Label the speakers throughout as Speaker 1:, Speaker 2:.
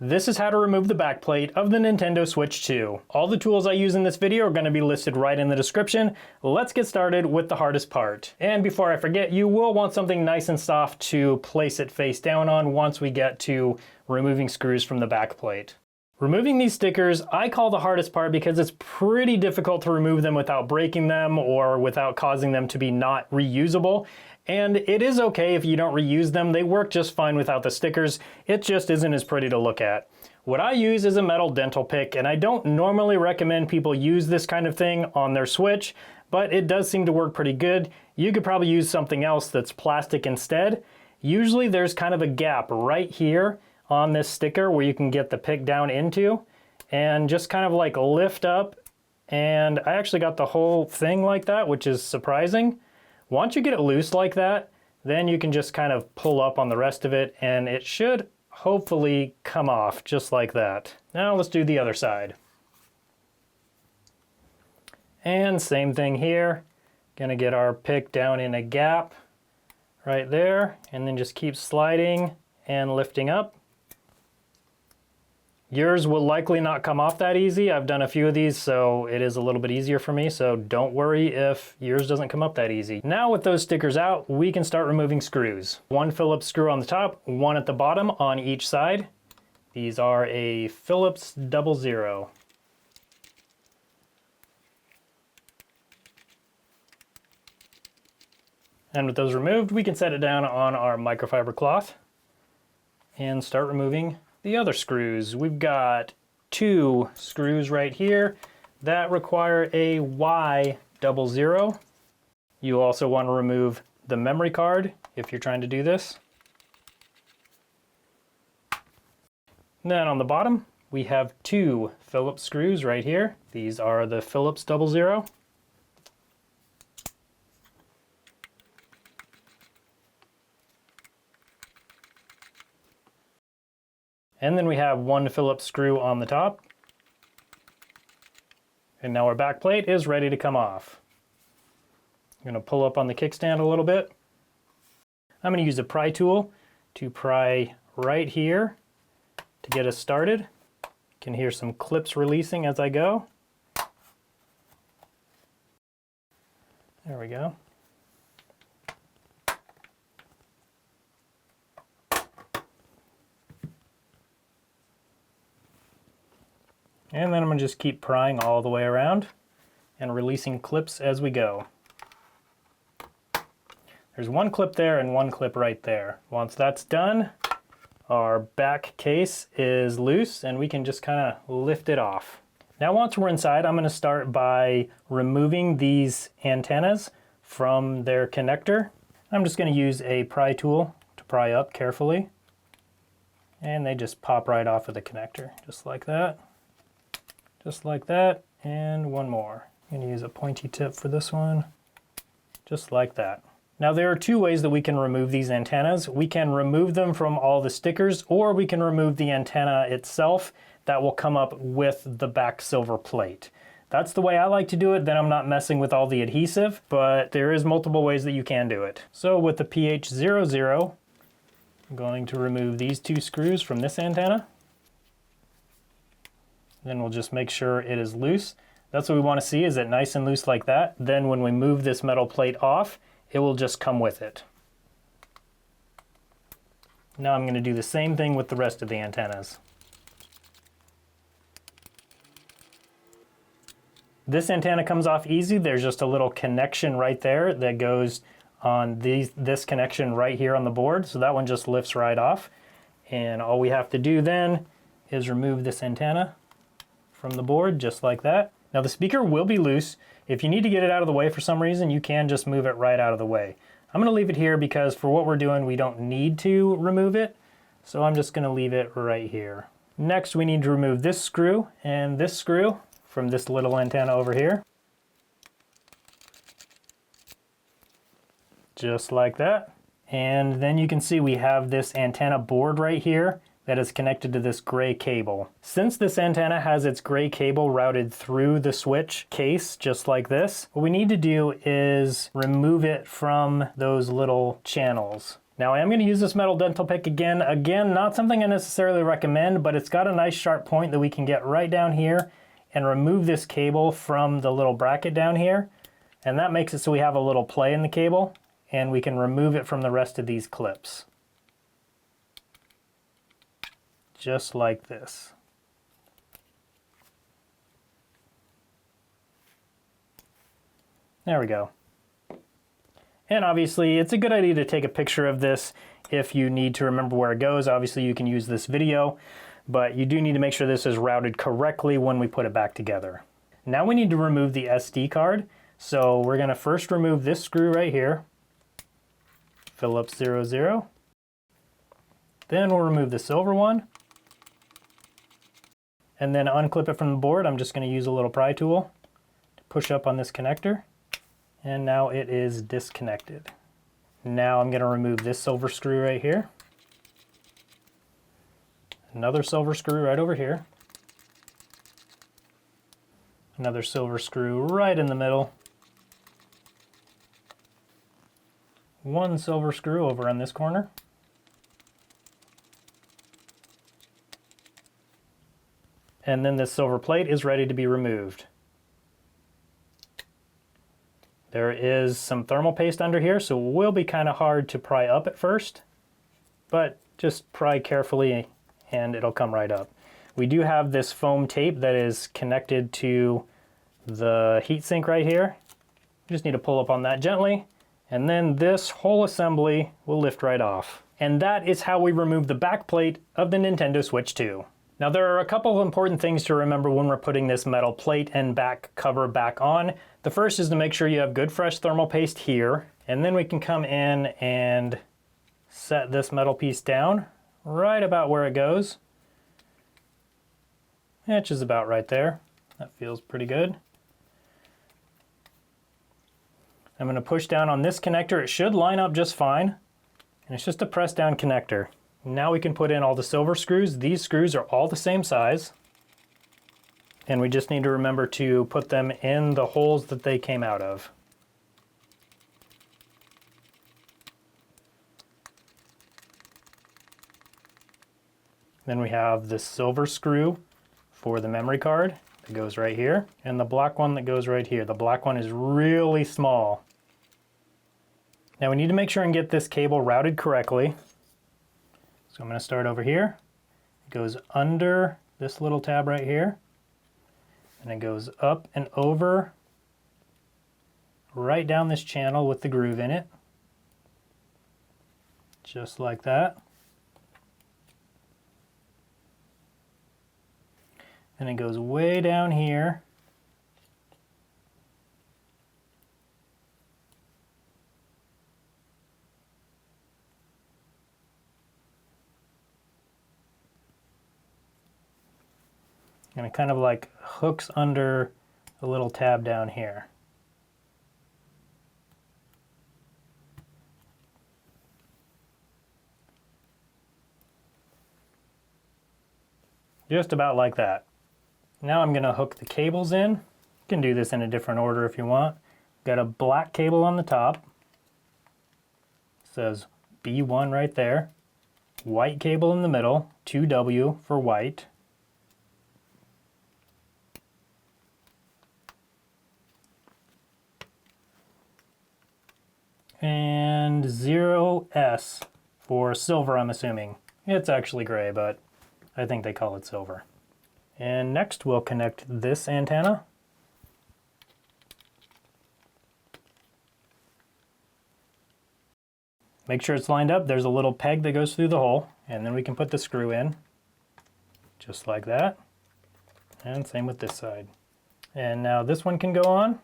Speaker 1: This is how to remove the backplate of the Nintendo Switch 2. All the tools I use in this video are going to be listed right in the description. Let's get started with the hardest part. And before I forget, you will want something nice and soft to place it face down on once we get to removing screws from the backplate. Removing these stickers, I call the hardest part because it's pretty difficult to remove them without breaking them or without causing them to be not reusable. And it is okay if you don't reuse them. They work just fine without the stickers. It just isn't as pretty to look at. What I use is a metal dental pick, and I don't normally recommend people use this kind of thing on their Switch, but it does seem to work pretty good. You could probably use something else that's plastic instead. Usually there's kind of a gap right here on this sticker where you can get the pick down into and just kind of like lift up. And I actually got the whole thing like that, which is surprising. Once you get it loose like that, then you can just kind of pull up on the rest of it and it should hopefully come off just like that. Now let's do the other side. And same thing here. Gonna get our pick down in a gap right there and then just keep sliding and lifting up. Yours will likely not come off that easy. I've done a few of these, so it is a little bit easier for me, so don't worry if yours doesn't come up that easy. Now with those stickers out, we can start removing screws. One Phillips screw on the top, one at the bottom on each side. These are a Phillips 00. And with those removed, we can set it down on our microfiber cloth and start removing the other screws. We've got 2 screws right here that require a Y00. You also want to remove the memory card if you're trying to do this. Then on the bottom, we have 2 Phillips screws right here. These are the Phillips 00. And then we have 1 Phillips screw on the top. And now our back plate is ready to come off. I'm going to pull up on the kickstand a little bit. I'm going to use a pry tool to pry right here to get us started. You can hear some clips releasing as I go. There we go. And then I'm going to just keep prying all the way around and releasing clips as we go. There's 1 clip there and 1 clip right there. Once that's done, our back case is loose and we can just kind of lift it off. Now once we're inside, I'm going to start by removing these antennas from their connector. I'm just going to use a pry tool to pry up carefully. And they just pop right off of the connector, just like that. Just like that, and 1 more. I'm going to use a pointy tip for this one, just like that. Now there are 2 ways that we can remove these antennas. We can remove them from all the stickers, or we can remove the antenna itself that will come up with the back silver plate. That's the way I like to do it, then I'm not messing with all the adhesive, but there is multiple ways that you can do it. So with the PH00, I'm going to remove these 2 screws from this antenna. Then we'll just make sure it is loose. That's what we want to see, is it nice and loose like that. Then when we move this metal plate off, it will just come with it. Now I'm going to do the same thing with the rest of the antennas. This antenna comes off easy. There's just a little connection right there that goes on this connection right here on the board. So that one just lifts right off. And all we have to do then is remove this antenna from the board, just like that. Now the speaker will be loose. If you need to get it out of the way for some reason, you can just move it right out of the way. I'm gonna leave it here because for what we're doing, we don't need to remove it. So I'm just gonna leave it right here. Next, we need to remove this screw and this screw from this little antenna over here. Just like that. And then you can see we have this antenna board right here that is connected to this gray cable. Since this antenna has its gray cable routed through the switch case, just like this, what we need to do is remove it from those little channels. Now I am going to use this metal dental pick again. Again, not something I necessarily recommend, but it's got a nice sharp point that we can get right down here and remove this cable from the little bracket down here. And that makes it so we have a little play in the cable, and we can remove it from the rest of these clips. Just like this. There we go. And obviously it's a good idea to take a picture of this if you need to remember where it goes. Obviously you can use this video, but you do need to make sure this is routed correctly when we put it back together. Now we need to remove the SD card. So we're going to first remove this screw right here. Phillips 00. Then we'll remove the silver one. And then unclip it from the board. I'm just going to use a little pry tool to push up on this connector. And now it is disconnected. Now I'm going to remove this silver screw right here. Another silver screw right over here. Another silver screw right in the middle. One silver screw over on this corner. And then this silver plate is ready to be removed. There is some thermal paste under here, so it will be kind of hard to pry up at first, but just pry carefully and it'll come right up. We do have this foam tape that is connected to the heatsink right here. You just need to pull up on that gently, and then this whole assembly will lift right off. And that is how we remove the back plate of the Nintendo Switch 2. Now there are a couple of important things to remember when we're putting this metal plate and back cover back on. The first is to make sure you have good fresh thermal paste here, and then we can come in and set this metal piece down right about where it goes. Which is about right there. That feels pretty good. I'm going to push down on this connector. It should line up just fine, and it's just a press down connector. Now we can put in all the silver screws. These screws are all the same size. And we just need to remember to put them in the holes that they came out of. Then we have this silver screw for the memory card that goes right here, and the black one that goes right here. The black one is really small. Now we need to make sure and get this cable routed correctly. So I'm going to start over here. It goes under this little tab right here, and it goes up and over right down this channel with the groove in it, just like that. And it goes way down here. And it kind of like hooks under a little tab down here. Just about like that. Now I'm going to hook the cables in. You can do this in a different order if you want. Got a black cable on the top. It says B1 right there. White cable in the middle, 2W for white. And 0S for silver, I'm assuming. It's actually gray, but I think they call it silver. And next we'll connect this antenna. Make sure it's lined up. There's a little peg that goes through the hole, and then we can put the screw in, just like that. And same with this side. And now this one can go on.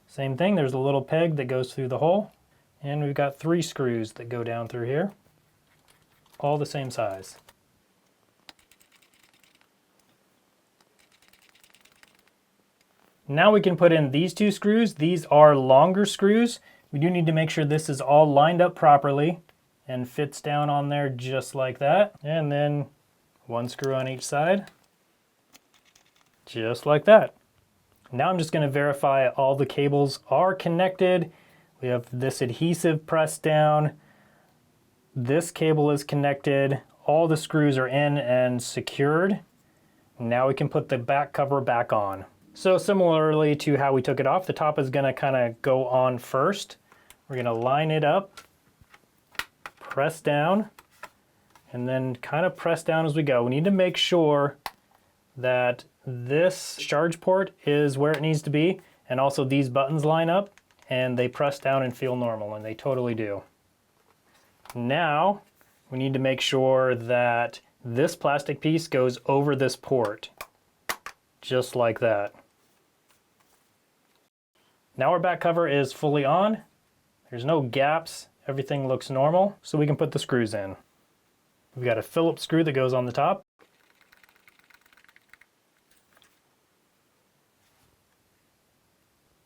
Speaker 1: Same thing, there's a little peg that goes through the hole, and we've got 3 screws that go down through here, all the same size. Now we can put in these 2 screws. These are longer screws. We do need to make sure this is all lined up properly and fits down on there just like that. And then 1 screw on each side, just like that. Now I'm just going to verify all the cables are connected. We have this adhesive pressed down. This cable is connected, all the screws are in and secured. Now we can put the back cover back on. So similarly to how we took it off, the top is gonna kind of go on first. We're gonna line it up, press down, and then kind of press down as we go. We need to make sure that this charge port is where it needs to be, and also these buttons line up and they press down and feel normal, and they totally do. Now we need to make sure that this plastic piece goes over this port, just like that. Now our back cover is fully on. There's no gaps, everything looks normal, so we can put the screws in. We've got a Phillips screw that goes on the top.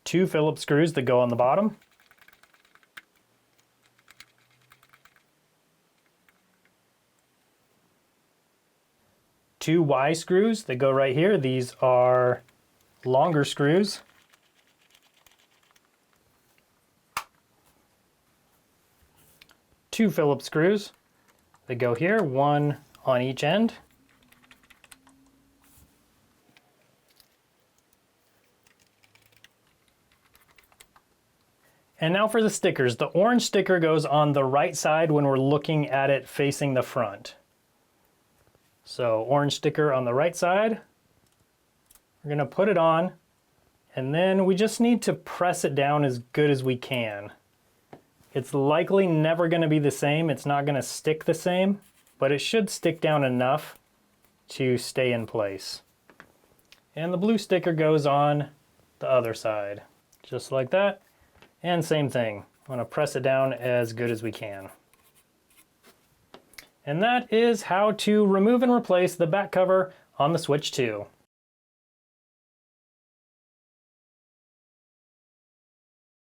Speaker 1: Two Phillips screws that go on the bottom. Two Y screws that go right here. These are longer screws. Two Phillips screws that go here, one on each end. And now for the stickers. The orange sticker goes on the right side when we're looking at it facing the front. So orange sticker on the right side. We're gonna put it on, and then we just need to press it down as good as we can. It's likely never gonna be the same. It's not gonna stick the same, but it should stick down enough to stay in place. And the blue sticker goes on the other side, just like that. And same thing, I'm gonna press it down as good as we can. And that is how to remove and replace the back cover on the Switch 2.